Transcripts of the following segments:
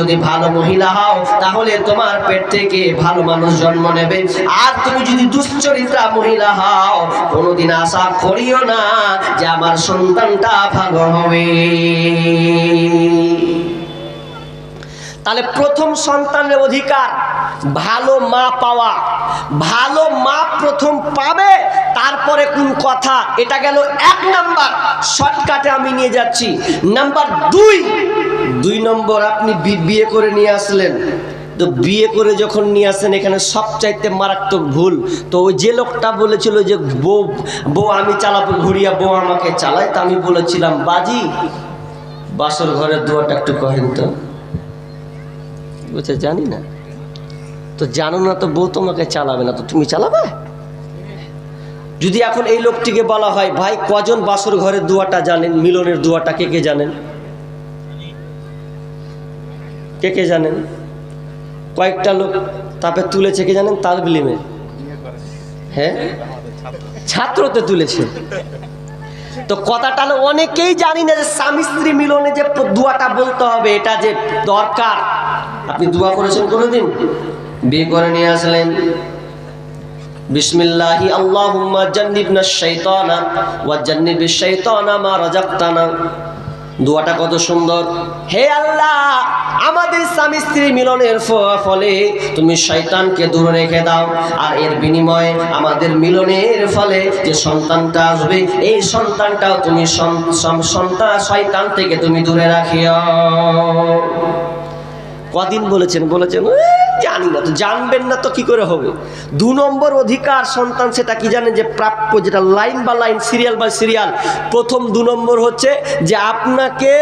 যদি ভালো মহিলা হও তাহলে তোমার পেট থেকে ভালো মানুষ জন্ম নেবে। আর তুমি যদি দুশ্চরিত্রা মহিলা হও কোনোদিন আশা করিও না যে আমার সন্তানটা ভালো হবে। তাহলে প্রথম সন্তানের অধিকার ভালো মা পাওয়া। ভালো মা প্রথম পাবে, তারপরে কোন কথা। এটা গেল 1 নাম্বার, শর্টকাটে আমি নিয়ে যাচ্ছি। নাম্বার 2 নম্বর, আপনি বিয়ে করে নিয়ে আসলেন। তো বিয়ে করে যখন নিয়ে আসেন, এখানে সবচাইতে মারাত্মক ভুল। তো ওই যে লোকটা বলেছিল যে বউ আমি চালাবো ঘুরিয়া, বউ আমাকে চালায়, তা আমি বলেছিলাম বাজি বাসর ঘরের দুয়ারটা একটু কহেন তো। বলছে জানি না। তো জানো না তো বউ তোমাকে চালাবে না, তো তুমি চালাবে? যদি এখন এই লোকটিকে বলা হয় ভাই কজন বাসর ঘরের দুয়াটা জানেন, মিলনের দুয়াটা কে কে জানেন? কে কে জানেন? কয়েকটা লোক তাপে তুলেছে, কে জানেন? তালবিলিমে, হ্যাঁ, ছাত্রতে তুলেছে। তো কথাটা অনেকেই জানি না যে স্বামী স্ত্রী মিলনে যে দুয়াটা বলতে হবে, এটা যে দরকার। আপনি দোয়া করেছেন কোনোদিন? বিয়ে করে নিয়ে আসলেন, বিসমিল্লাহি আল্লাহুম্মা জান্নিবনাশ শাইতানা ওয়া জান্নিবিশ শাইতানা মা রাযাকতানা। দোয়াটা কত সুন্দর। হে আল্লাহ, আমাদের স্বামী স্ত্রী মিলনের ফলে তুমি শয়তানকে দূরে রেখে দাও, আর এর বিনিময়ে আমাদের মিলনের ফলে যে সন্তানটা আসবে, এই সন্তানটাও তুমি শয়তান থেকে তুমি দূরে রাখিও। কদিন বলেছেন? জানি না। তো জানবেন না তো কি করে হবে? 2 নম্বর অধিকার সন্তান, সেটা কি জানেন? যে প্রাপ্য, যেটা লাইন বা লাইন, সিরিয়াল বাই সিরিয়াল। প্রথম 2 নম্বর হচ্ছে যে আপনাকে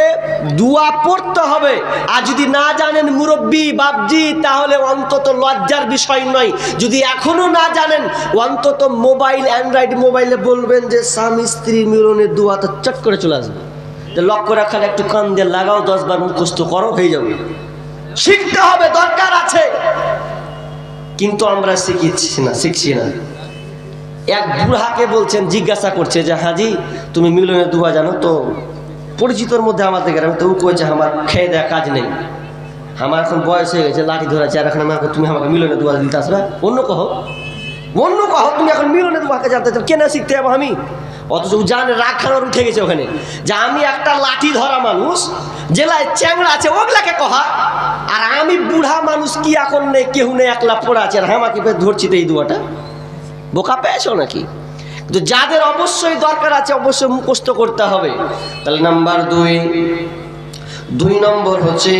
দোয়া পড়তে হবে। আর যদি না জানেন মুরব্বি বাপজি, তাহলে অন্তত লজ্জার বিষয় নয়। যদি এখনো না জানেন, অন্তত মোবাইল, অ্যান্ড্রয়েড মোবাইলে বলবেন যে স্বামী স্ত্রী মিলনের দোয়া, তো চট করে চলে আসবে। লক্ষ্য রাখালে একটু কান দিয়ে লাগাও, 10 বার মুখস্থ করো, হয়ে যাবে। শিখতে হবে, দরকার আছে, কিন্তু আমরা শিখছি না। এক বুড়াকে বলছেন, জিজ্ঞাসা করছে যে হাজি তুমি মিলনের দোয়া জানো? তো পরিচিতর মধ্যে আমাদের গ্রামে, তো ও কয়েছে আমার খেয়ে দেওয়া কাজ নেই, আমার এখন বয়স হয়ে গেছে, লাঠি ধরেছে, আর এখন তুমি আমাকে মিলনের দোয়া দিতে আসবে? অন্য কহ, তুমি এখন মিলনের দোয়াকে জানতে চাও, কেন শিখতে যাবো আমি? অথচ জানে রাগ খানোর উঠে গেছে ওখানে, যে আমি একটা লাঠি ধরা মানুষ, জেলায় চ্যাংড়া আছে ওগুলাকে কহা, আর আমি বুড়া মানুষ, কি এখন নেই, কেউ নেই, একলা পড়া আছে, আর আমাকে ধরছি তো এই দোয়াটা। বোকা পেয়েছো নাকি? কিন্তু যাদের অবশ্যই দরকার আছে, অবশ্যই মুখস্থ করতে হবে। তাহলে নাম্বার 2 নম্বর হচ্ছে